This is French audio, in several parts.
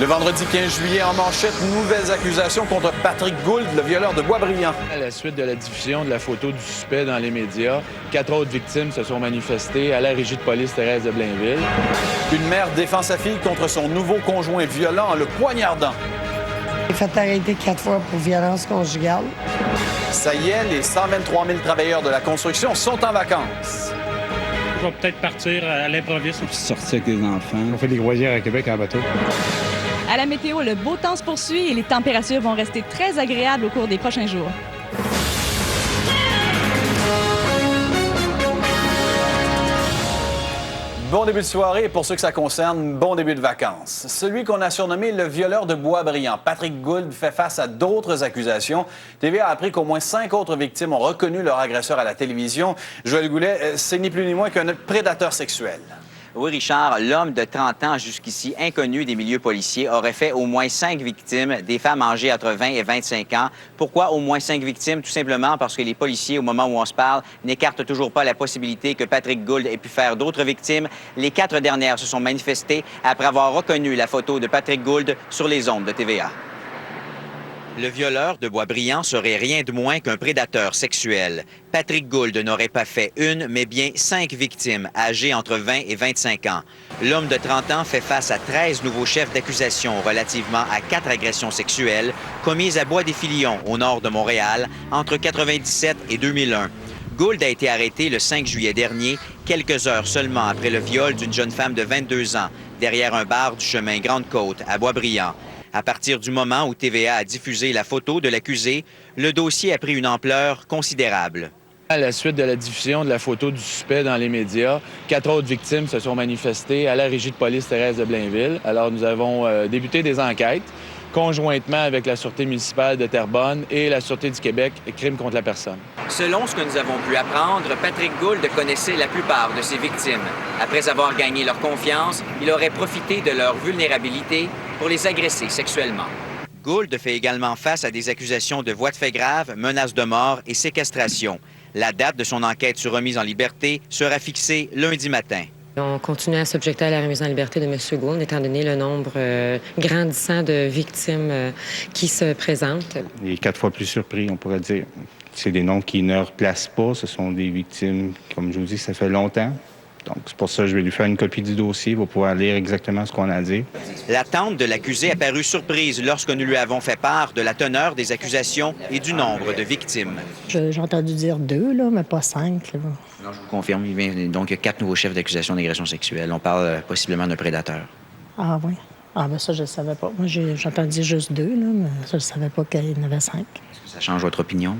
Le vendredi 15 juillet, en manchette, nouvelles accusations contre Patrick Gould, le violeur de Boisbriand. À la suite de la diffusion de la photo du suspect dans les médias, 4 autres victimes se sont manifestées à la régie de police Thérèse de Blainville. Une mère défend sa fille contre son nouveau conjoint violent en le poignardant. Il est fait arrêter 4 fois pour violence conjugale. Ça y est, les 123 000 travailleurs de la construction sont en vacances. Je vais peut-être partir à l'improviste. Sortir avec les enfants. On fait des croisières à Québec en bateau. À la météo, le beau temps se poursuit et les températures vont rester très agréables au cours des prochains jours. Bon début de soirée et pour ceux que ça concerne, bon début de vacances. Celui qu'on a surnommé le violeur de Boisbriand, Patrick Gould, fait face à d'autres accusations. TVA a appris qu'au moins 5 autres victimes ont reconnu leur agresseur à la télévision. Joël Goulet, c'est ni plus ni moins qu'un prédateur sexuel. Oui, Richard, l'homme de 30 ans, jusqu'ici inconnu des milieux policiers, aurait fait au moins 5 victimes, des femmes âgées entre 20 et 25 ans. Pourquoi au moins 5 victimes? Tout simplement parce que les policiers, au moment où on se parle, n'écartent toujours pas la possibilité que Patrick Gould ait pu faire d'autres victimes. Les 4 dernières se sont manifestées après avoir reconnu la photo de Patrick Gould sur les ondes de TVA. Le violeur de Boisbriand serait rien de moins qu'un prédateur sexuel. Patrick Gould n'aurait pas fait une, mais bien 5 victimes, âgées entre 20 et 25 ans. L'homme de 30 ans fait face à 13 nouveaux chefs d'accusation relativement à 4 agressions sexuelles commises à Bois-des-Filions, au nord de Montréal, entre 1997 et 2001. Gould a été arrêté le 5 juillet dernier, quelques heures seulement après le viol d'une jeune femme de 22 ans, derrière un bar du chemin Grande-Côte, à Boisbriand. À partir du moment où TVA a diffusé la photo de l'accusé, le dossier a pris une ampleur considérable. À la suite de la diffusion de la photo du suspect dans les médias, 4 autres victimes se sont manifestées à la régie de police Thérèse de Blainville. Alors, nous avons débuté des enquêtes conjointement avec la Sûreté municipale de Terrebonne et la Sûreté du Québec, Crimes contre la personne. Selon ce que nous avons pu apprendre, Patrick Gould connaissait la plupart de ses victimes. Après avoir gagné leur confiance, il aurait profité de leur vulnérabilité pour les agresser sexuellement. Gould fait également face à des accusations de voies de fait graves, menaces de mort et séquestration. La date de son enquête sur remise en liberté sera fixée lundi matin. On continue à s'objecter à la remise en liberté de M. Gould, étant donné le nombre grandissant de victimes qui se présentent. Il est 4 fois plus surpris, on pourrait dire. C'est des noms qui ne replacent pas. Ce sont des victimes, comme je vous dis, ça fait longtemps. Donc, c'est pour ça que je vais lui faire une copie du dossier. Il va pouvoir lire exactement ce qu'on a à dire. La tante de l'accusé a paru surprise lorsque nous lui avons fait part de la teneur des accusations et du nombre de victimes. J'ai entendu dire 2, là, mais pas 5. Là. Non, je vous confirme, il vient donc 4 nouveaux chefs d'accusation d'agression sexuelle. On parle possiblement d'un prédateur. Ah oui? Ah ben ça, je ne savais pas. Moi, j'ai entendu juste 2, là, mais ça, je ne savais pas qu'il y en avait 5. Est-ce que ça change votre opinion?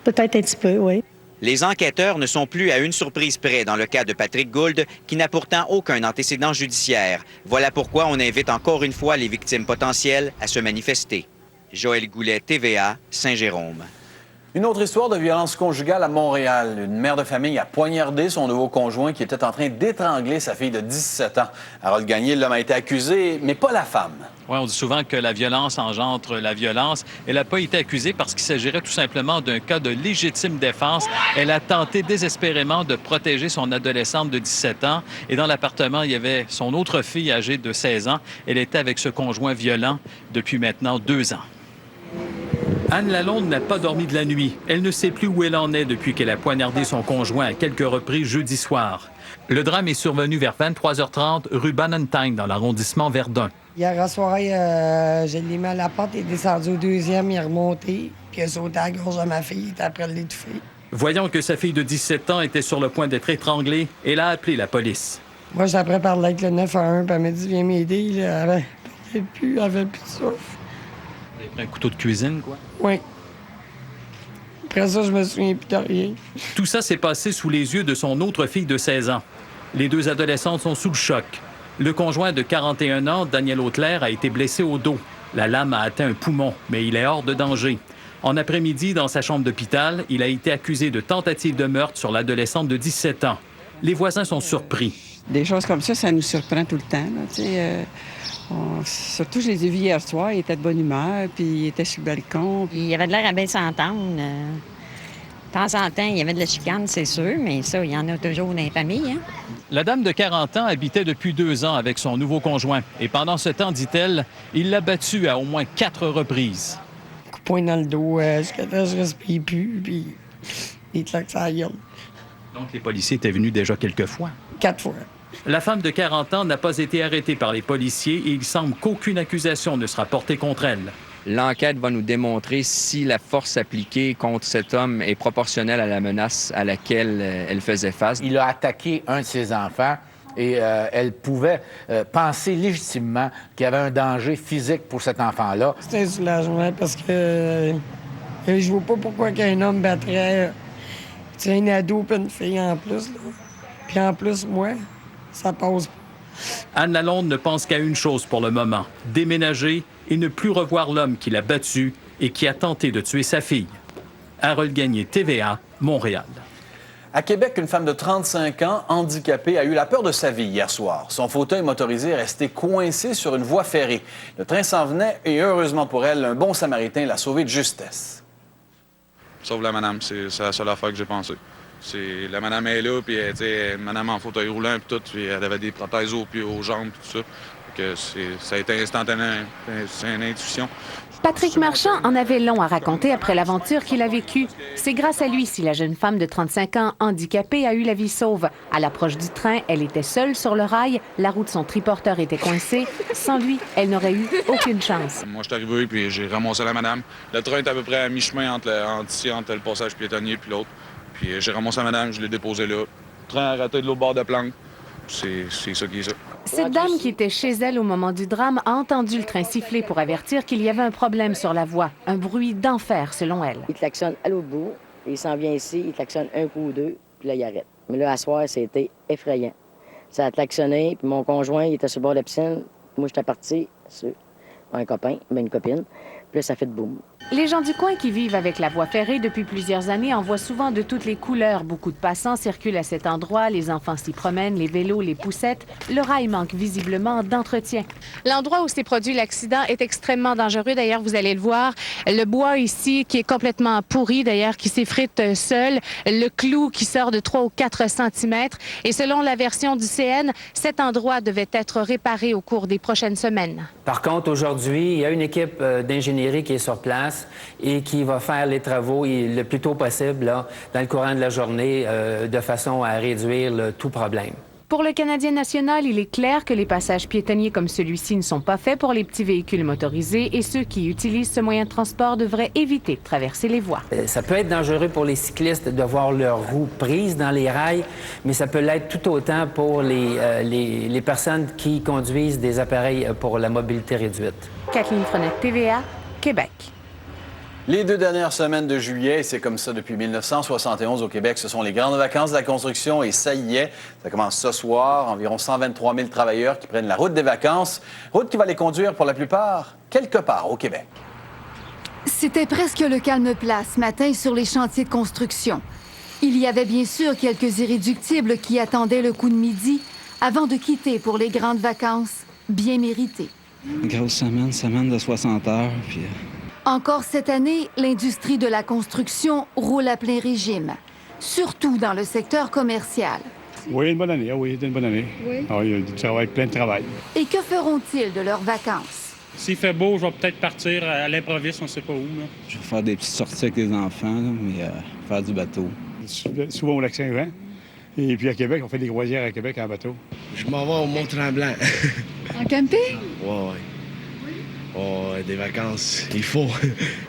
Peut-être un petit peu, oui. Les enquêteurs ne sont plus à une surprise près dans le cas de Patrick Gould, qui n'a pourtant aucun antécédent judiciaire. Voilà pourquoi on invite encore une fois les victimes potentielles à se manifester. Joël Goulet, TVA, Saint-Jérôme. Une autre histoire de violence conjugale à Montréal. Une mère de famille a poignardé son nouveau conjoint qui était en train d'étrangler sa fille de 17 ans. Harold Gagné, l'homme a été accusé, mais pas la femme. Oui, on dit souvent que la violence engendre la violence. Elle n'a pas été accusée parce qu'il s'agirait tout simplement d'un cas de légitime défense. Elle a tenté désespérément de protéger son adolescente de 17 ans. Et dans l'appartement, il y avait son autre fille âgée de 16 ans. Elle était avec ce conjoint violent depuis maintenant 2 ans. Anne Lalonde n'a pas dormi de la nuit. Elle ne sait plus où elle en est depuis qu'elle a poignardé son conjoint à quelques reprises jeudi soir. Le drame est survenu vers 23h30 rue Bannentine, dans l'arrondissement Verdun. Hier soir, je l'ai mis à la porte, il est descendu au 2e, il est remonté, puis il a sauté à la gorge de ma fille, il était après l'étouffer. Voyant que sa fille de 17 ans était sur le point d'être étranglée, elle a appelé la police. Moi, j'ai après parlé avec le 911, puis elle m'a dit « Viens m'aider », elle avait plus de souffle. Un couteau de cuisine, quoi? Oui. Après ça, je me souviens plus de rien. Tout ça s'est passé sous les yeux de son autre fille de 16 ans. Les 2 adolescentes sont sous le choc. Le conjoint de 41 ans, Daniel Auclair, a été blessé au dos. La lame a atteint un poumon, mais il est hors de danger. En après-midi, dans sa chambre d'hôpital, il a été accusé de tentative de meurtre sur l'adolescente de 17 ans. Les voisins sont surpris. Des choses comme ça nous surprend tout le temps. Surtout, je les ai vus hier soir, il était de bonne humeur, puis il était sur le balcon. Il avait de l'air à bien s'entendre. temps en temps, il y avait de la chicane, c'est sûr, mais ça, il y en a toujours dans les familles. Hein? La dame de 40 ans habitait depuis 2 ans avec son nouveau conjoint. Et pendant ce temps, dit-elle, il l'a battue à au moins 4 reprises. Coup de poing dans le dos, jusqu'à temps que je respire plus, puis il claque sa gueule. Donc, les policiers étaient venus déjà quelques fois. 4 fois. La femme de 40 ans n'a pas été arrêtée par les policiers et il semble qu'aucune accusation ne sera portée contre elle. L'enquête va nous démontrer si la force appliquée contre cet homme est proportionnelle à la menace à laquelle elle faisait face. Il a attaqué un de ses enfants et elle pouvait penser légitimement qu'il y avait un danger physique pour cet enfant-là. C'est un soulagement parce que je vois pas pourquoi qu'un homme battrait un ado et une fille en plus. Là. Puis en plus, moi, ça passe pas. Anne Lalonde ne pense qu'à une chose pour le moment, déménager et ne plus revoir l'homme qui l'a battu et qui a tenté de tuer sa fille. Harold Gagné, TVA, Montréal. À Québec, une femme de 35 ans, handicapée, a eu la peur de sa vie hier soir. Son fauteuil motorisé est resté coincé sur une voie ferrée. Le train s'en venait et heureusement pour elle, un bon samaritain l'a sauvée de justesse. Sauve la madame, c'est la seule affaire que j'ai pensé. La madame est là, puis madame en fauteuil roulant, puis tout, puis elle avait des prothèses aux pieds, aux jambes, puis tout ça. Que ça a été instantané, c'est une intuition. Patrick Marchand en avait long à raconter après l'aventure qu'il a vécue. C'est grâce à lui si la jeune femme de 35 ans, handicapée, a eu la vie sauve. À l'approche du train, elle était seule sur le rail. La roue de son triporteur était coincée. Sans lui, elle n'aurait eu aucune chance. Moi, je suis arrivé, puis j'ai ramassé la madame. Le train est à peu près à mi-chemin entre le passage piétonnier puis l'autre. Puis j'ai ramassé la madame, je l'ai déposée là. Le train a raté de l'autre bord de planque. C'est ça qui est ça. Cette dame qui était chez elle au moment du drame a entendu le train siffler pour avertir qu'il y avait un problème sur la voie. Un bruit d'enfer, selon elle. Il klaxonne à l'autre bout, il s'en vient ici, il klaxonne un coup ou deux, puis là, il arrête. Mais là, à soir, c'était effrayant. Ça a klaxonné, puis mon conjoint, il était sur le bord de la piscine. Moi, j'étais parti sur un copain, une copine. Puis là, ça fait de boum. Les gens du coin qui vivent avec la voie ferrée depuis plusieurs années en voient souvent de toutes les couleurs. Beaucoup de passants circulent à cet endroit, les enfants s'y promènent, les vélos, les poussettes. Le rail manque visiblement d'entretien. L'endroit où s'est produit l'accident est extrêmement dangereux. D'ailleurs, vous allez le voir, le bois ici qui est complètement pourri, d'ailleurs, qui s'effrite seul, le clou qui sort de 3 ou 4 cm. Et selon la version du CN, cet endroit devait être réparé au cours des prochaines semaines. Par contre, aujourd'hui, il y a une équipe d'ingénierie qui est sur place et qui va faire les travaux le plus tôt possible, là, dans le courant de la journée, de façon à réduire tout problème. Pour le Canadien national, il est clair que les passages piétonniers comme celui-ci ne sont pas faits pour les petits véhicules motorisés et ceux qui utilisent ce moyen de transport devraient éviter de traverser les voies. Ça peut être dangereux pour les cyclistes de voir leurs roues prises dans les rails, mais ça peut l'être tout autant pour les personnes qui conduisent des appareils pour la mobilité réduite. Kathleen Frenette, TVA, Québec. Les 2 dernières semaines de juillet, c'est comme ça depuis 1971 au Québec, ce sont les grandes vacances de la construction et ça y est, ça commence ce soir. Environ 123 000 travailleurs qui prennent la route des vacances, route qui va les conduire pour la plupart quelque part au Québec. C'était presque le calme plat ce matin sur les chantiers de construction. Il y avait bien sûr quelques irréductibles qui attendaient le coup de midi avant de quitter pour les grandes vacances bien méritées. Une grosse semaine de 60 heures, puis... Encore cette année, l'industrie de la construction roule à plein régime, surtout dans le secteur commercial. Oui, une bonne année. Oui, c'était une bonne année. Oui. Ah, il y a du travail, plein de travail. Et que feront-ils de leurs vacances? S'il fait beau, je vais peut-être partir à l'improviste, on ne sait pas où. Là. Je vais faire des petites sorties avec les enfants, là, mais faire du bateau. Souvent au Lac-Saint-Jean. Et puis à Québec, on fait des croisières à Québec en bateau. Je m'en vais au Mont-Tremblant. En camping? Oui. Oh, des vacances, il faut.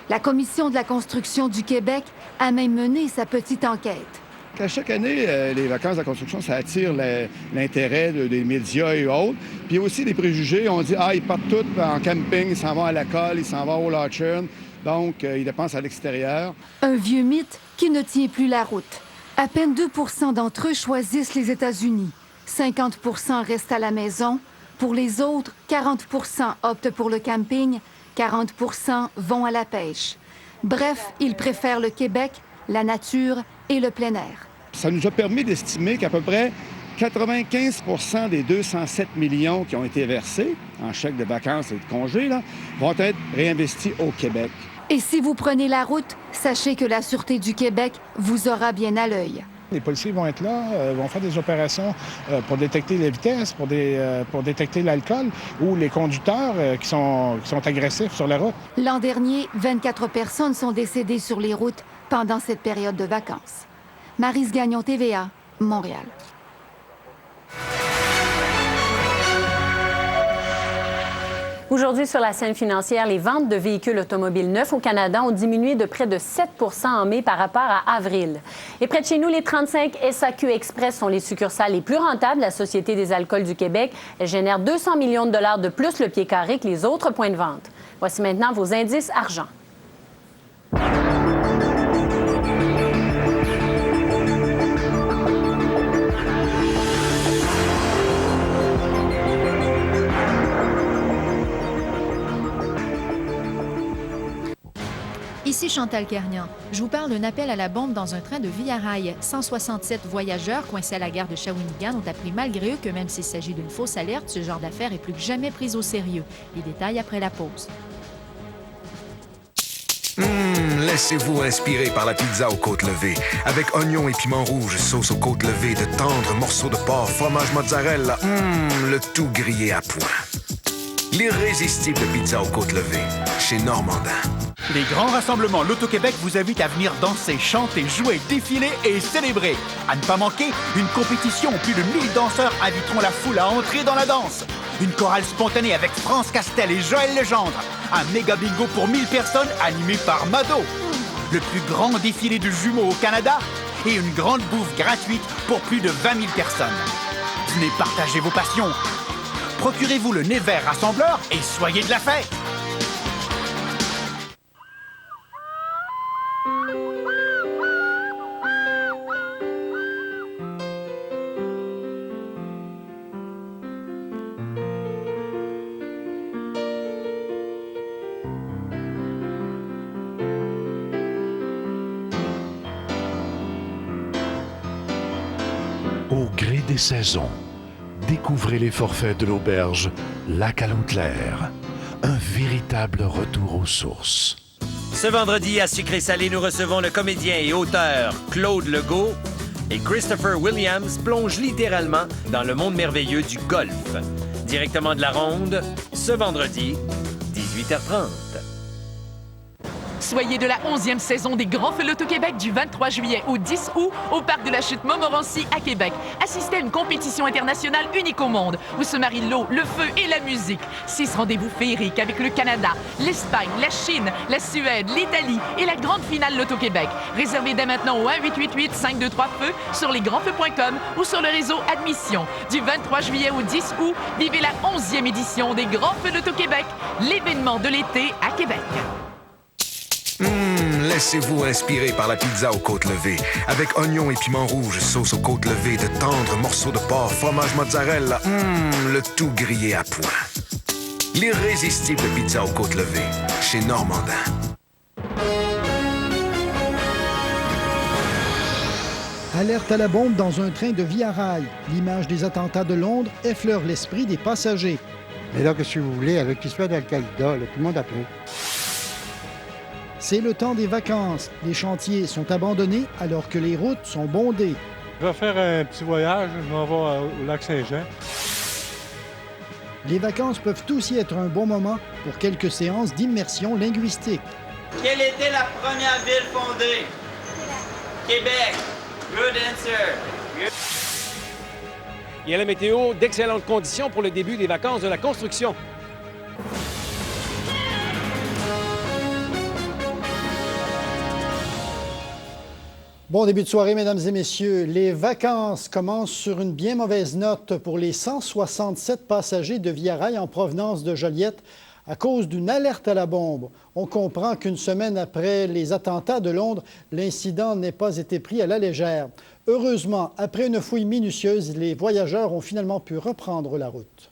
La Commission de la construction du Québec a même mené sa petite enquête. À chaque année, les vacances de la construction, ça attire l'intérêt des médias et autres. Puis aussi des préjugés. On dit, ils partent tous en camping, ils s'en vont à la colle, ils s'en vont au Lodgen. Donc, ils dépensent à l'extérieur. Un vieux mythe qui ne tient plus la route. À peine 2 % d'entre eux choisissent les États-Unis. 50 % restent à la maison. Pour les autres, 40 % optent pour le camping, 40 % vont à la pêche. Bref, ils préfèrent le Québec, la nature et le plein air. Ça nous a permis d'estimer qu'à peu près 95 % des 207 millions qui ont été versés en chèques de vacances et de congés là, vont être réinvestis au Québec. Et si vous prenez la route, sachez que la Sûreté du Québec vous aura bien à l'œil. Les policiers vont être là, vont faire des opérations pour détecter les vitesses, pour détecter l'alcool ou les conducteurs qui sont agressifs sur la route. L'an dernier, 24 personnes sont décédées sur les routes pendant cette période de vacances. Maryse Gagnon, TVA, Montréal. Aujourd'hui, sur la scène financière, les ventes de véhicules automobiles neufs au Canada ont diminué de près de 7 % en mai par rapport à avril. Et près de chez nous, les 35 SAQ Express sont les succursales les plus rentables de la Société des alcools du Québec. Elles génèrent 200 millions de dollars de plus le pied carré que les autres points de vente. Voici maintenant vos indices argent. Ici Chantal Kernian. Je vous parle d'un appel à la bombe dans un train de Via Rail. 167 voyageurs coincés à la gare de Shawinigan ont appris malgré eux que même s'il s'agit d'une fausse alerte, ce genre d'affaire est plus que jamais pris au sérieux. Les détails après la pause. Laissez-vous inspirer par la pizza aux côtes levées. Avec oignons et piments rouges, sauce aux côtes levées, de tendres morceaux de porc, fromage mozzarella. Le tout grillé à point. L'irrésistible pizza aux côtes levées, chez Normandin. Les grands rassemblements Loto-Québec vous invitent à venir danser, chanter, jouer, défiler et célébrer. À ne pas manquer, une compétition où plus de 1000 danseurs inviteront la foule à entrer dans la danse. Une chorale spontanée avec France Castel et Joël Legendre. Un méga bingo pour 1000 personnes animé par Mado. Le plus grand défilé de jumeaux au Canada et une grande bouffe gratuite pour plus de 20 000 personnes. Venez partager vos passions. Procurez-vous le nez vert rassembleur et soyez de la fête. Au gré des saisons, découvrez les forfaits de l'auberge Lac à l'eau claire. Un véritable retour aux sources. Ce vendredi, à Sucré-Salé, nous recevons le comédien et auteur Claude Legault et Christopher Williams plonge littéralement dans le monde merveilleux du golf. Directement de la Ronde, ce vendredi, 18h30. Soyez de la 11e saison des Grands Feux Loto-Québec du 23 juillet au 10 août au Parc de la Chute Montmorency à Québec. Assistez à une compétition internationale unique au monde où se marient l'eau, le feu et la musique. 6 rendez-vous féeriques avec le Canada, l'Espagne, la Chine, la Suède, l'Italie et la grande finale Loto-Québec. Réservez dès maintenant au 1-888-523-FEU sur lesgrandsfeux.com ou sur le réseau Admission. Du 23 juillet au 10 août, vivez la 11e édition des Grands Feux Loto-Québec, l'événement de l'été à Québec. Laissez-vous inspirer par la pizza aux côtes levées. Avec oignons et piments rouges, sauce aux côtes levées, de tendres morceaux de porc, fromage mozzarella. Le tout grillé à point. L'irrésistible pizza aux côtes levées, chez Normandin. Alerte à la bombe dans un train de Via Rail. L'image des attentats de Londres effleure l'esprit des passagers. Mais là, qu'est-ce que vous voulez, avec l'histoire d'Al-Qaïda, tout le monde apprend. C'est le temps des vacances. Les chantiers sont abandonnés alors que les routes sont bondées. Je vais faire un petit voyage, je m'en vais au lac Saint-Jean. Les vacances peuvent aussi être un bon moment pour quelques séances d'immersion linguistique. Quelle était la première ville fondée? Québec. Good answer. Il y a la météo, d'excellentes conditions pour le début des vacances de la construction. Bon début de soirée, mesdames et messieurs. Les vacances commencent sur une bien mauvaise note pour les 167 passagers de Via Rail en provenance de Joliette à cause d'une alerte à la bombe. On comprend qu'une semaine après les attentats de Londres, l'incident n'ait pas été pris à la légère. Heureusement, après une fouille minutieuse, les voyageurs ont finalement pu reprendre la route.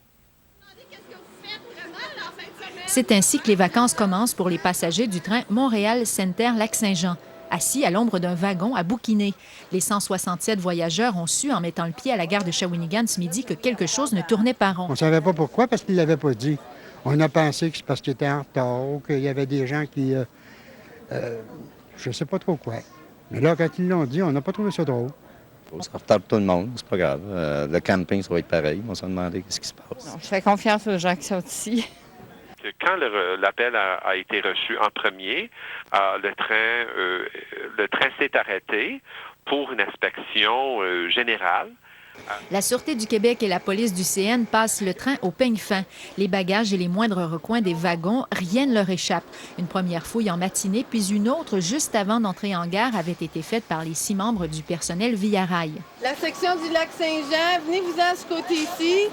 C'est ainsi que les vacances commencent pour les passagers du train Montréal-Center-Lac-Saint-Jean. Assis à l'ombre d'un wagon à bouquiner. Les 167 voyageurs ont su, en mettant le pied à la gare de Shawinigan ce midi, que quelque chose ne tournait pas rond. On ne savait pas pourquoi, parce qu'ils ne l'avaient pas dit. On a pensé que c'est parce qu'ils étaient en retard ou qu'il y avait des gens qui Je sais pas trop quoi. Mais là, quand ils l'ont dit, on n'a pas trouvé ça drôle. Ça retarde tout le monde, c'est pas grave. Le camping, ça va être pareil. On s'en demandait ce qui se passe. Non, je fais confiance aux gens qui sont ici. Quand l'appel a été reçu en premier, le train s'est arrêté pour une inspection générale. La Sûreté du Québec et la police du CN passent le train au peigne fin. Les bagages et les moindres recoins des wagons, rien ne leur échappe. Une première fouille en matinée, puis une autre juste avant d'entrer en gare avait été faite par les 6 membres du personnel Via Rail. La section du lac Saint-Jean, venez-vous-en à ce côté-ci.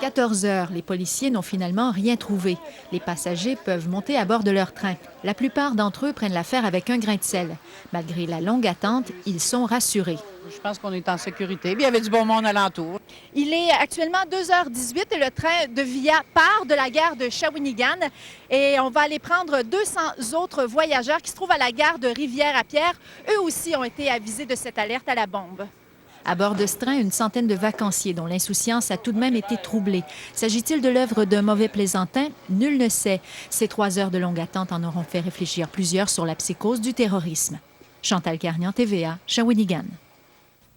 14 heures, les policiers n'ont finalement rien trouvé. Les passagers peuvent monter à bord de leur train. La plupart d'entre eux prennent l'affaire avec un grain de sel. Malgré la longue attente, ils sont rassurés. Je pense qu'on est en sécurité. Puis il y avait du bon monde alentour. Il est actuellement 2h18 et le train de Via part de la gare de Shawinigan. Et on va aller prendre 200 autres voyageurs qui se trouvent à la gare de Rivière-à-Pierre. Eux aussi ont été avisés de cette alerte à la bombe. À bord de ce train, une centaine de vacanciers dont l'insouciance a tout de même été troublée. S'agit-il de l'œuvre d'un mauvais plaisantin? Nul ne sait. Ces 3 heures de longue attente en auront fait réfléchir plusieurs sur la psychose du terrorisme. Chantal Carnian, TVA, Shawinigan.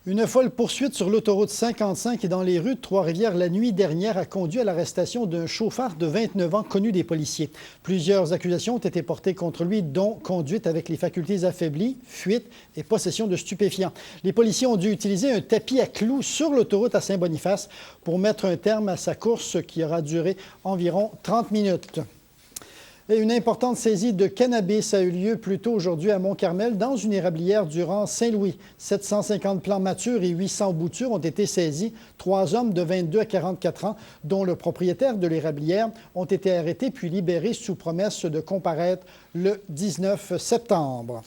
Une folle poursuite sur l'autoroute 55 et dans les rues de Trois-Rivières la nuit dernière a conduit à l'arrestation d'un chauffeur de 29 ans connu des policiers. Plusieurs accusations ont été portées contre lui, dont conduite avec les facultés affaiblies, fuite et possession de stupéfiants. Les policiers ont dû utiliser un tapis à clous sur l'autoroute à Saint-Boniface pour mettre un terme à sa course qui aura duré environ 30 minutes. Et une importante saisie de cannabis a eu lieu plus tôt aujourd'hui à Mont-Carmel, dans une érablière du rang Saint-Louis. 750 plants matures et 800 boutures ont été saisis. 3 hommes de 22 à 44 ans, dont le propriétaire de l'érablière, ont été arrêtés puis libérés sous promesse de comparaître le 19 septembre.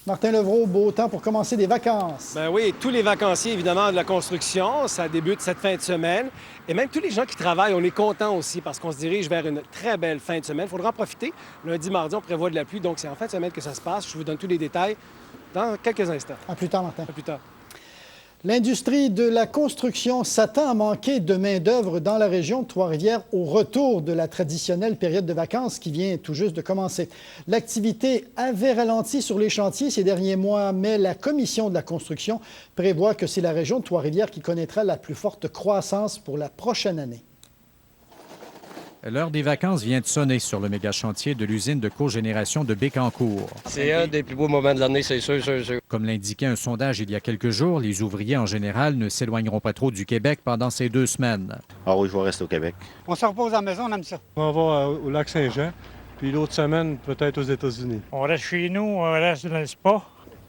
Martin Levrault, beau temps pour commencer des vacances. Ben oui, tous les vacanciers, évidemment, de la construction, ça débute cette fin de semaine. Et même tous les gens qui travaillent, on est contents aussi parce qu'on se dirige vers une très belle fin de semaine. Il faudra en profiter. Lundi, mardi, on prévoit de la pluie, donc c'est en fin de semaine que ça se passe. Je vous donne tous les détails dans quelques instants. À plus tard, Martin. À plus tard. L'industrie de la construction s'attend à manquer de main-d'œuvre dans la région de Trois-Rivières au retour de la traditionnelle période de vacances qui vient tout juste de commencer. L'activité avait ralenti sur les chantiers ces derniers mois, mais la Commission de la construction prévoit que c'est la région de Trois-Rivières qui connaîtra la plus forte croissance pour la prochaine année. L'heure des vacances vient de sonner sur le méga-chantier de l'usine de cogénération de Bécancour. C'est un des plus beaux moments de l'année, c'est sûr. Comme l'indiquait un sondage il y a quelques jours, les ouvriers en général ne s'éloigneront pas trop du Québec pendant ces 2 semaines. Ah oui, je vais rester au Québec. On se repose à la maison, on aime ça. On va au lac Saint-Jean, puis l'autre semaine, peut-être aux États-Unis. On reste chez nous, on reste dans le spa.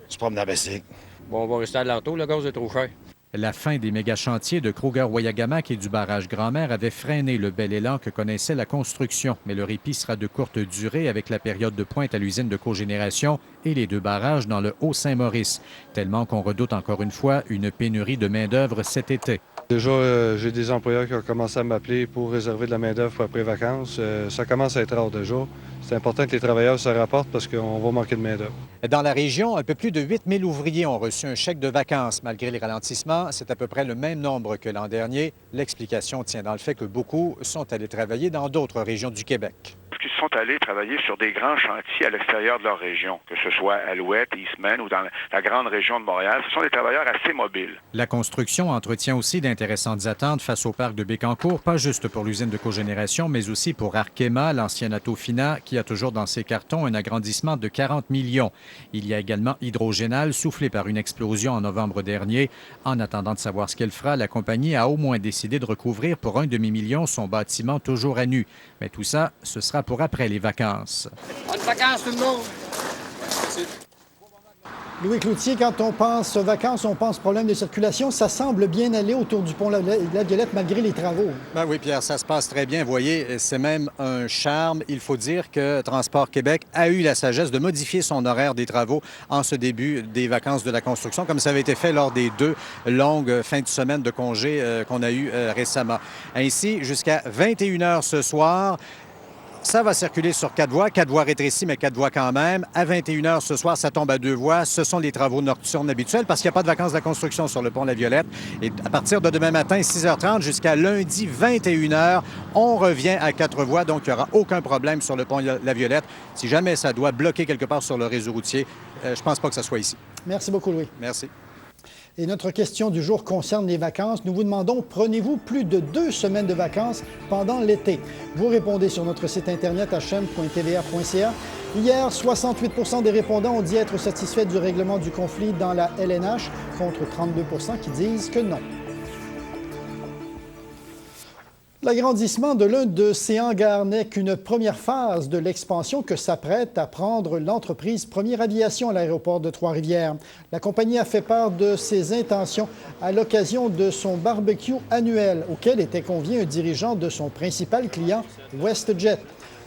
Tu promènes dans la Bessic. Bon, on va rester à l'entour, le gaz est trop cher. La fin des méga-chantiers de Kruger-Wayagamack et du barrage Grand-Mère avait freiné le bel élan que connaissait la construction. Mais le répit sera de courte durée avec la période de pointe à l'usine de cogénération et les 2 barrages dans le Haut-Saint-Maurice. Tellement qu'on redoute encore une fois une pénurie de main-d'œuvre cet été. Déjà, j'ai des employeurs qui ont commencé à m'appeler pour réserver de la main-d'œuvre pour après vacances. Ça commence à être rare déjà. C'est important que les travailleurs se rapportent parce qu'on va manquer de main-d'œuvre. Dans la région, un peu plus de 8 000 ouvriers ont reçu un chèque de vacances. Malgré les ralentissements, c'est à peu près le même nombre que l'an dernier. L'explication tient dans le fait que beaucoup sont allés travailler dans d'autres régions du Québec. Qui sont allés travailler sur des grands chantiers à l'extérieur de leur région, que ce soit Alouette, Eastman ou dans la grande région de Montréal. Ce sont des travailleurs assez mobiles. La construction entretient aussi d'intéressantes attentes face au parc de Bécancour, pas juste pour l'usine de cogénération, mais aussi pour Arkema, l'ancien Atofina, qui a toujours dans ses cartons un agrandissement de 40 millions. Il y a également Hydrogénal, soufflé par une explosion en novembre dernier. En attendant de savoir ce qu'elle fera, la compagnie a au moins décidé de recouvrir pour 1 demi-million son bâtiment toujours à nu. Mais tout ça, ce sera pour après les vacances. Bonnes vacances, tout le monde! Louis Cloutier, quand on pense vacances, on pense problème de circulation. Ça semble bien aller autour du pont La Violette malgré les travaux. Ben oui, Pierre, ça se passe très bien. Vous voyez, c'est même un charme. Il faut dire que Transport Québec a eu la sagesse de modifier son horaire des travaux en ce début des vacances de la construction, comme ça avait été fait lors des 2 longues fins de semaine de congé qu'on a eues récemment. Ainsi, jusqu'à 21 h ce soir, Ça va circuler sur 4 voies rétrécies, mais 4 voies quand même. À 21h ce soir, ça tombe à 2 voies. Ce sont les travaux nocturnes habituels parce qu'il n'y a pas de vacances de la construction sur le pont La Violette. Et à partir de demain matin, 6h30 jusqu'à lundi, 21h, on revient à 4 voies. Donc, il n'y aura aucun problème sur le pont La Violette. Si jamais ça doit bloquer quelque part sur le réseau routier, je ne pense pas que ça soit ici. Merci beaucoup, Louis. Merci. Et notre question du jour concerne les vacances. Nous vous demandons, prenez-vous plus de 2 semaines de vacances pendant l'été? Vous répondez sur notre site Internet hm.tva.ca. Hier, 68 % des répondants ont dit être satisfaits du règlement du conflit dans la LNH, contre 32 % qui disent que non. L'agrandissement de l'un de ces hangars n'est qu'une première phase de l'expansion que s'apprête à prendre l'entreprise Première Aviation à l'aéroport de Trois-Rivières. La compagnie a fait part de ses intentions à l'occasion de son barbecue annuel, auquel était convié un dirigeant de son principal client, WestJet.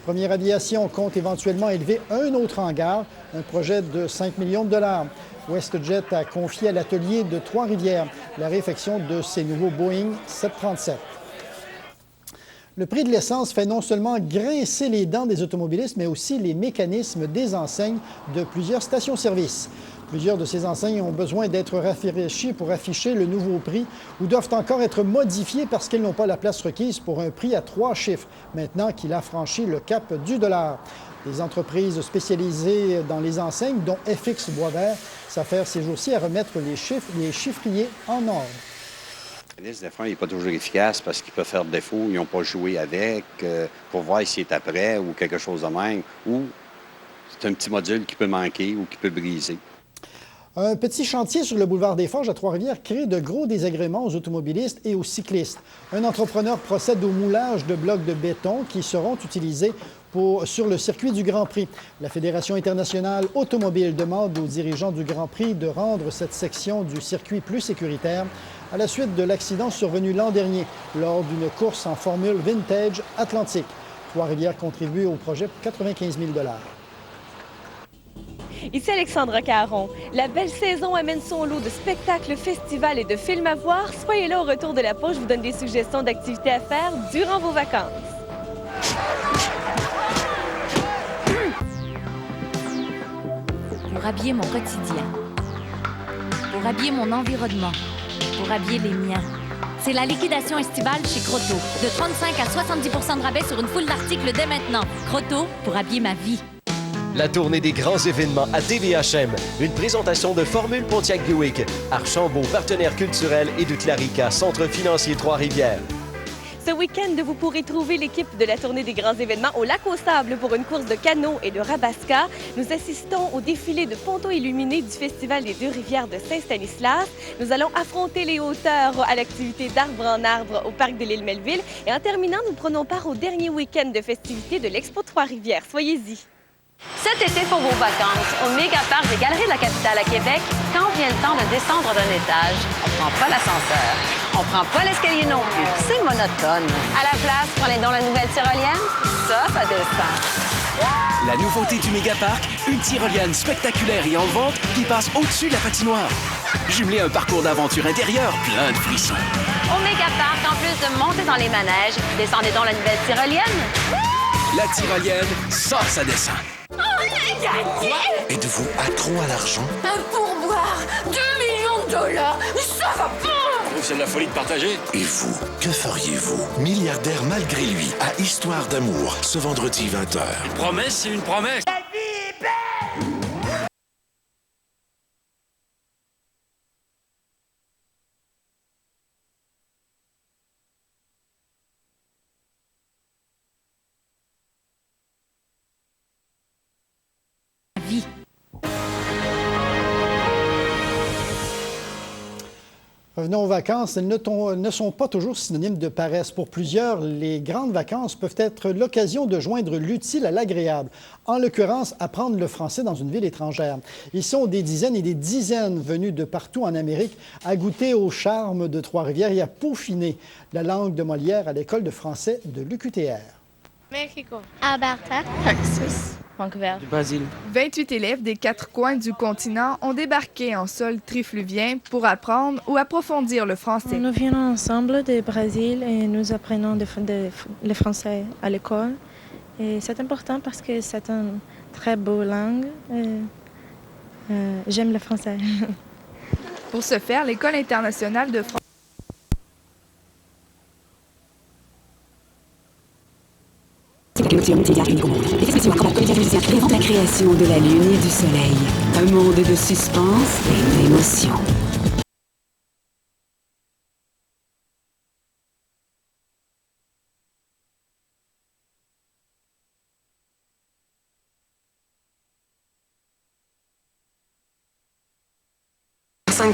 Première Aviation compte éventuellement élever un autre hangar, un projet de 5 millions de $. WestJet a confié à l'atelier de Trois-Rivières la réfection de ses nouveaux Boeing 737. Le prix de l'essence fait non seulement grincer les dents des automobilistes, mais aussi les mécanismes des enseignes de plusieurs stations-service. Plusieurs de ces enseignes ont besoin d'être rafraîchies pour afficher le nouveau prix ou doivent encore être modifiées parce qu'elles n'ont pas la place requise pour un prix à 3 chiffres, maintenant qu'il a franchi le cap du $. Des entreprises spécialisées dans les enseignes, dont FX Boisvert, s'affairent ces jours-ci à remettre les chiffriers en ordre. Des fois, il n'est pas toujours efficace parce qu'il peut faire défaut, ils n'ont pas joué avec pour voir s'il est après ou quelque chose de même, ou c'est un petit module qui peut manquer ou qui peut briser. Un petit chantier sur le boulevard des Forges à Trois-Rivières crée de gros désagréments aux automobilistes et aux cyclistes. Un entrepreneur procède au moulage de blocs de béton qui seront utilisés sur le circuit du Grand Prix. La Fédération internationale automobile demande aux dirigeants du Grand Prix de rendre cette section du circuit plus sécuritaire à la suite de l'accident survenu l'an dernier lors d'une course en Formule Vintage Atlantique. Trois-Rivières contribue au projet pour 95 000 $. Ici Alexandra Caron. La belle saison amène son lot de spectacles, festivals et de films à voir. Soyez là au retour de la pause. Je vous donne des suggestions d'activités à faire durant vos vacances. Pour habiller mon quotidien, pour habiller mon environnement, pour habiller les miens. C'est la liquidation estivale chez Croteau. De 35 à 70 % de rabais sur une foule d'articles dès maintenant. Croteau, pour habiller ma vie. La tournée des grands événements à TVHM. Une présentation de Formule Pontiac Buick, Archambault, partenaire culturel, et de Clarica, centre financier Trois-Rivières. Ce week-end, vous pourrez trouver l'équipe de la tournée des grands événements au Lac aux Sables pour une course de canot et de rabasca. Nous assistons au défilé de pontons illuminés du Festival des Deux-Rivières de Saint-Stanislas. Nous allons affronter les hauteurs à l'activité d'Arbre en Arbre au Parc de l'île Melville. Et en terminant, nous prenons part au dernier week-end de festivités de l'Expo Trois-Rivières. Soyez-y! Cet été, pour vos vacances, au Mégaparc des Galeries de la Capitale à Québec, quand vient le temps de descendre d'un étage, on prend pas l'ascenseur, on prend pas l'escalier non plus. C'est monotone. À la place, prenez donc la nouvelle tyrolienne. Ça descend. La nouveauté du Mégaparc, une tyrolienne spectaculaire et en vente qui passe au-dessus de la patinoire. Jumelé à un parcours d'aventure intérieure plein de frissons. Au Mégaparc, en plus de monter dans les manèges, descendez donc la nouvelle tyrolienne. La tyrolienne, ça descend. Êtes-vous accro à l'argent? Un pourboire, 2 millions de $, ça va pas! C'est de la folie de partager. Et vous, que feriez-vous? Milliardaire malgré lui, à Histoire d'amour, ce vendredi 20h. Une promesse, c'est une promesse. Revenons aux vacances. Elles ne sont pas toujours synonymes de paresse. Pour plusieurs, les grandes vacances peuvent être l'occasion de joindre l'utile à l'agréable. En l'occurrence, apprendre le français dans une ville étrangère. Ils sont des dizaines et des dizaines venus de partout en Amérique à goûter au charme de Trois-Rivières et à peaufiner la langue de Molière à l'école de français de l'UQTR. Mexico. Alberta. Texas. Vancouver. Du Brésil. 28 élèves des 4 coins du continent ont débarqué en sol trifluvien pour apprendre ou approfondir le français. Nous venons ensemble du Brésil et nous apprenons le français à l'école. Et c'est important parce que c'est une très beau langue. J'aime le français. Pour ce faire, l'École internationale de France la création de la lune et du soleil. Un monde de suspense et d'émotion.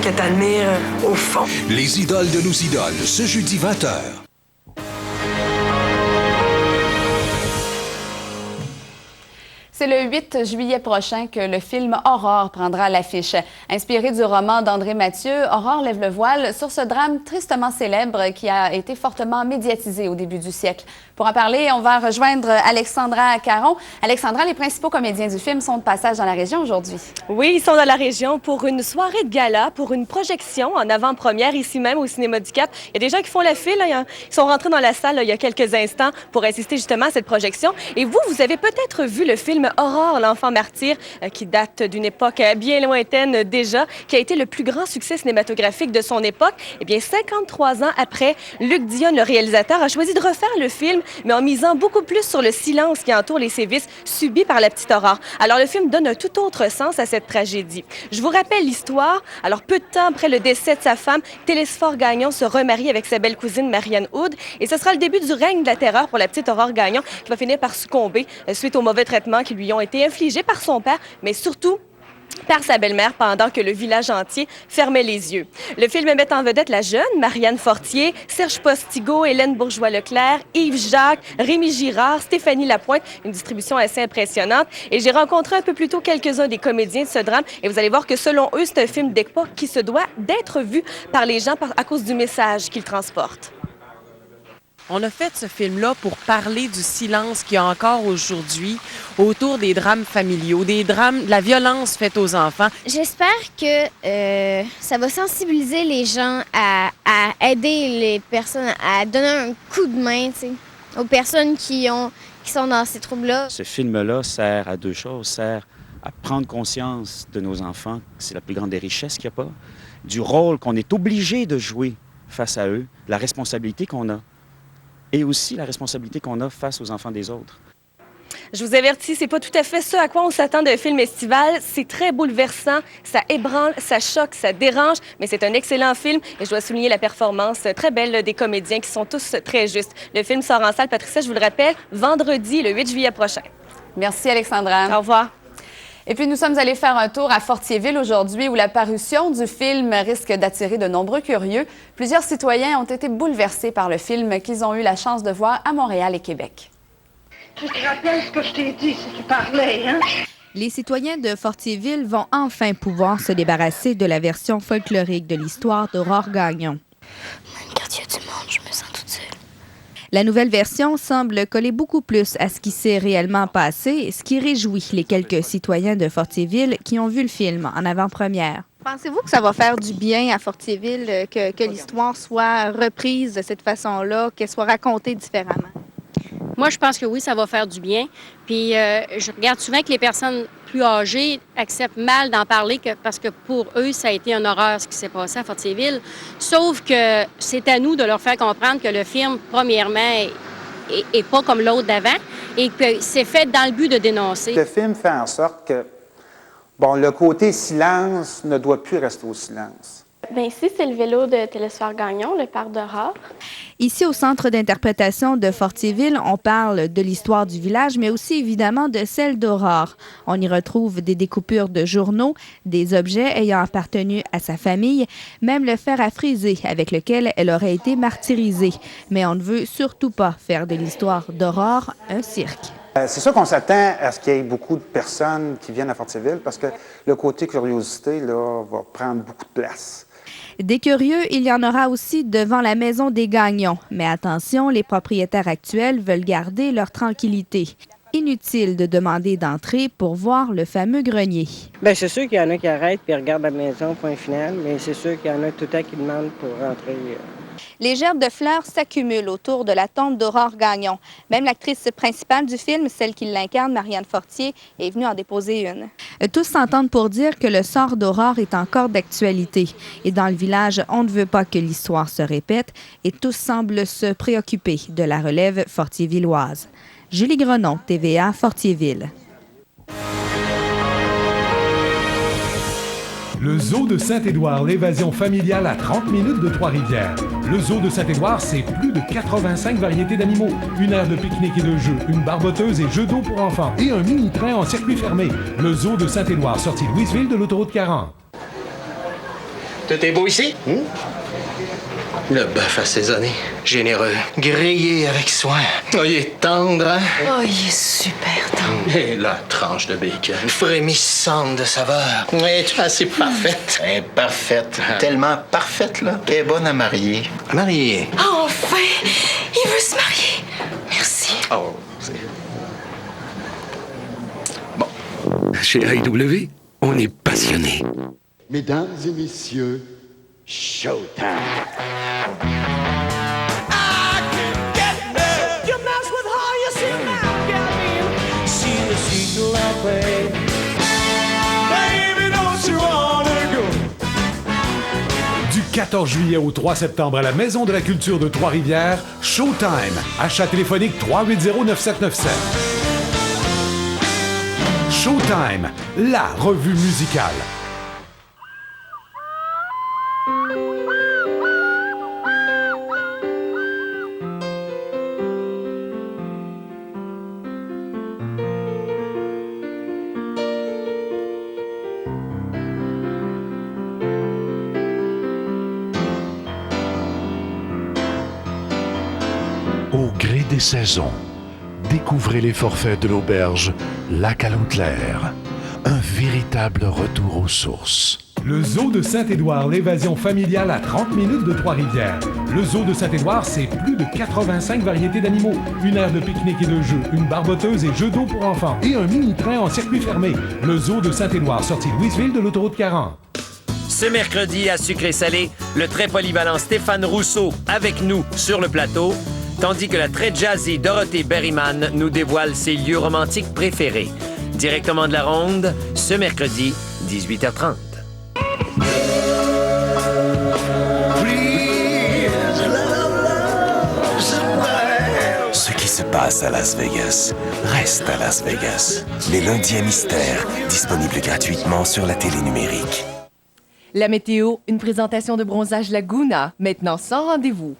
Que t'admires au fond. Les idoles de nos idoles, ce jeudi 20h. C'est le 8 juillet prochain que le film Aurore prendra l'affiche. Inspiré du roman d'André Mathieu, Aurore lève le voile sur ce drame tristement célèbre qui a été fortement médiatisé au début du siècle. Pour en parler, on va rejoindre Alexandra Caron. Alexandra, les principaux comédiens du film sont de passage dans la région aujourd'hui. Oui, ils sont dans la région pour une soirée de gala, pour une projection en avant-première ici même au Cinéma du Cap. Il y a des gens qui font la file. Ils sont rentrés dans la salle il y a quelques instants pour assister justement à cette projection. Et vous avez peut-être vu le film Aurore, l'enfant martyr, qui date d'une époque bien lointaine déjà, qui a été le plus grand succès cinématographique de son époque. Eh bien, 53 ans après, Luc Dion, le réalisateur, a choisi de refaire le film, mais en misant beaucoup plus sur le silence qui entoure les sévices subis par la petite Aurore. Alors, le film donne un tout autre sens à cette tragédie. Je vous rappelle l'histoire. Alors, peu de temps après le décès de sa femme, Télésphore Gagnon se remarie avec sa belle cousine Marianne Hood, et ce sera le début du règne de la terreur pour la petite Aurore Gagnon, qui va finir par succomber suite aux mauvais traitements qui lui ont été infligés par son père, mais surtout par sa belle-mère pendant que le village entier fermait les yeux. Le film met en vedette la jeune Marianne Fortier, Serge Postigo, Hélène Bourgeois-Leclerc, Yves Jacques, Rémi Girard, Stéphanie Lapointe, une distribution assez impressionnante. Et j'ai rencontré un peu plus tôt quelques-uns des comédiens de ce drame et vous allez voir que selon eux, c'est un film d'époque qui se doit d'être vu par les gens à cause du message qu'il transporte. On a fait ce film-là pour parler du silence qu'il y a encore aujourd'hui autour des drames familiaux, des drames, de la violence faite aux enfants. J'espère que ça va sensibiliser les gens à aider les personnes, à donner un coup de main, tu sais, aux personnes qui sont dans ces troubles-là. Ce film-là sert à deux choses, sert à prendre conscience de nos enfants, c'est la plus grande des richesses qu'il n'y a pas, du rôle qu'on est obligé de jouer face à eux, la responsabilité qu'on a. Et aussi la responsabilité qu'on a face aux enfants des autres. Je vous avertis, c'est pas tout à fait ce à quoi on s'attend d'un film estival. C'est très bouleversant, ça ébranle, ça choque, ça dérange, mais c'est un excellent film et je dois souligner la performance très belle des comédiens qui sont tous très justes. Le film sort en salle, Patricia, je vous le rappelle, vendredi, le 8 juillet prochain. Merci, Alexandra. Au revoir. Et puis, nous sommes allés faire un tour à Fortierville aujourd'hui où la parution du film risque d'attirer de nombreux curieux. Plusieurs citoyens ont été bouleversés par le film qu'ils ont eu la chance de voir à Montréal et Québec. Tu te rappelles ce que je t'ai dit si tu parlais, hein? Les citoyens de Fortierville vont enfin pouvoir se débarrasser de la version folklorique de l'histoire d'Aurore Gagnon. Même quand il y a du monde, je me sens toute seule. La nouvelle version semble coller beaucoup plus à ce qui s'est réellement passé, ce qui réjouit les quelques citoyens de Fortierville qui ont vu le film en avant-première. Pensez-vous que ça va faire du bien à Fortierville que l'histoire soit reprise de cette façon-là, qu'elle soit racontée différemment? Moi, je pense que oui, ça va faire du bien. Puis, je regarde souvent que les personnes plus âgées acceptent mal d'en parler parce que pour eux, ça a été une horreur ce qui s'est passé à Fortierville. Sauf que c'est à nous de leur faire comprendre que le film, premièrement, est pas comme l'autre d'avant et que c'est fait dans le but de dénoncer. Le film fait en sorte que, le côté silence ne doit plus rester au silence. Bien, ici, c'est le vélo de Télésphore Gagnon, le parc d'Aurore. Ici, au centre d'interprétation de Fortierville, on parle de l'histoire du village, mais aussi évidemment de celle d'Aurore. On y retrouve des découpures de journaux, des objets ayant appartenu à sa famille, même le fer à friser avec lequel elle aurait été martyrisée. Mais on ne veut surtout pas faire de l'histoire d'Aurore un cirque. C'est sûr qu'on s'attend à ce qu'il y ait beaucoup de personnes qui viennent à Fortierville parce que le côté curiosité là, va prendre beaucoup de place. Des curieux, il y en aura aussi devant la maison des Gagnons. Mais attention, les propriétaires actuels veulent garder leur tranquillité. Inutile de demander d'entrer pour voir le fameux grenier. Bien, c'est sûr qu'il y en a qui arrêtent et regardent la maison, point final, mais c'est sûr qu'il y en a tout le temps qui demandent pour rentrer. Les gerbes de fleurs s'accumulent autour de la tombe d'Aurore Gagnon. Même l'actrice principale du film, celle qui l'incarne, Marianne Fortier, est venue en déposer une. Tous s'entendent pour dire que le sort d'Aurore est encore d'actualité. Et dans le village, on ne veut pas que l'histoire se répète et tous semblent se préoccuper de la relève fortiervilloise. Julie Grenon, TVA, Fortierville. Le zoo de Saint-Édouard, l'évasion familiale à 30 minutes de Trois-Rivières. Le zoo de Saint-Édouard, c'est plus de 85 variétés d'animaux, une aire de pique-nique et de jeux, une barboteuse et jeux d'eau pour enfants et un mini-train en circuit fermé. Le zoo de Saint-Édouard, sortie Louisville de l'autoroute 40. Tout est beau ici? Le bœuf assaisonné, généreux, grillé avec soin. Oh, il est tendre, hein? Oh, il est super tendre. Et la tranche de bacon, frémissante de saveur. Oui, tu es assez parfaite. Elle est parfaite. Tellement parfaite, là, qu'elle est bonne à marier. Marier? Ah, enfin! Il veut se marier. Merci. Oh, c'est... Bon. Chez AEW, on est passionnés. Mesdames et messieurs, showtime! Du 14 juillet au 3 septembre à la Maison de la Culture de Trois-Rivières, Showtime. Achat téléphonique 380-9797. Showtime, la revue musicale. Au gré des saisons, découvrez les forfaits de l'auberge Lac à l'eau claire. Un véritable retour aux sources. Le zoo de Saint-Édouard, l'évasion familiale à 30 minutes de Trois-Rivières. Le zoo de Saint-Édouard, c'est plus de 85 variétés d'animaux, une aire de pique-nique et de jeux, une barboteuse et jeux d'eau pour enfants et un mini-train en circuit fermé. Le zoo de Saint-Édouard, sortie Louisville de l'autoroute 40. Ce mercredi, à Sucré-Salé, le très polyvalent Stéphane Rousseau avec nous sur le plateau, tandis que la très jazzy Dorothée Berryman nous dévoile ses lieux romantiques préférés. Directement de la Ronde, ce mercredi, 18h30. Ce qui se passe à Las Vegas reste à Las Vegas. Les lundis à mystère, disponibles gratuitement sur la télé numérique. La météo, une présentation de Bronzage Laguna, maintenant sans rendez-vous.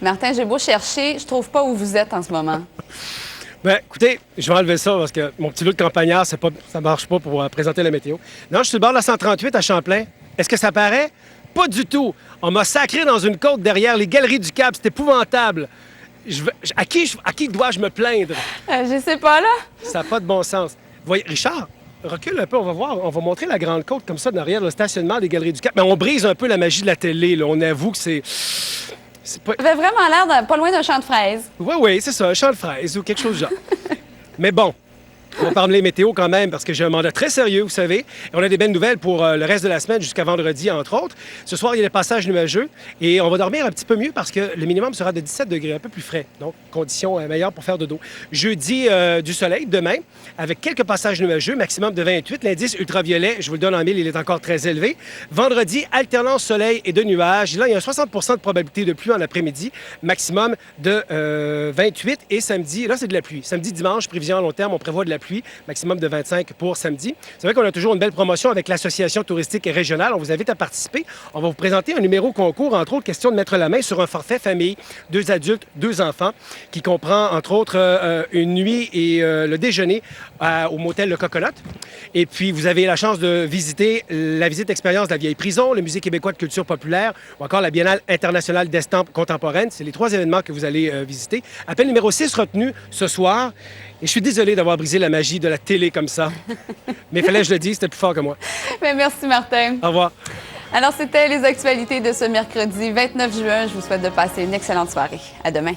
Martin, j'ai beau chercher, je trouve pas où vous êtes en ce moment. Bien, écoutez, je vais enlever ça parce que mon petit look de campagnard, ça marche pas pour présenter la météo. Non, je suis sur le bord de la 138 à Champlain. Est-ce que ça paraît? Pas du tout. On m'a sacré dans une côte derrière les Galeries du Cap. C'est épouvantable. À qui dois-je me plaindre? Je sais pas, là. Ça n'a pas de bon sens. Voyez, Richard, recule un peu, on va voir. On va montrer la grande côte comme ça derrière le stationnement des Galeries du Cap. Mais on brise un peu la magie de la télé, là. On avoue que c'est pas... Ça avait vraiment l'air pas loin d'un champ de fraises. Oui, c'est ça, un champ de fraises ou quelque chose de genre. Mais bon, on va parler météo quand même parce que j'ai un mandat très sérieux, vous savez. Et on a des belles nouvelles pour le reste de la semaine jusqu'à vendredi, entre autres. Ce soir, il y a des passages nuageux et on va dormir un petit peu mieux parce que le minimum sera de 17 degrés, un peu plus frais. Donc, conditions meilleures pour faire dodo. Jeudi, du soleil, demain, avec quelques passages nuageux, maximum de 28. L'indice ultraviolet, je vous le donne en mille, il est encore très élevé. Vendredi, alternance soleil et de nuages. Là, il y a 60 de probabilité de pluie en après-midi, maximum de 28. Et samedi, là, c'est de la pluie. Samedi, dimanche, prévision à long terme, on prévoit de la pluie, maximum de 25 pour samedi. C'est vrai qu'on a toujours une belle promotion avec l'Association touristique régionale. On vous invite à participer. On va vous présenter un numéro concours, entre autres, question de mettre la main sur un forfait famille, 2 adultes, 2 enfants, qui comprend, entre autres, une nuit et le déjeuner au motel Le Coconote. Et puis, vous avez la chance de visiter la visite expérience de la vieille prison, le Musée québécois de culture populaire ou encore la Biennale internationale d'estampes contemporaines. C'est les 3 événements que vous allez visiter. Appel numéro 6 retenu ce soir. Et je suis désolé d'avoir brisé la magie de la télé comme ça. Mais il fallait que je le dise, c'était plus fort que moi. Mais merci, Martin. Au revoir. Alors, c'était les actualités de ce mercredi 29 juin. Je vous souhaite de passer une excellente soirée. À demain.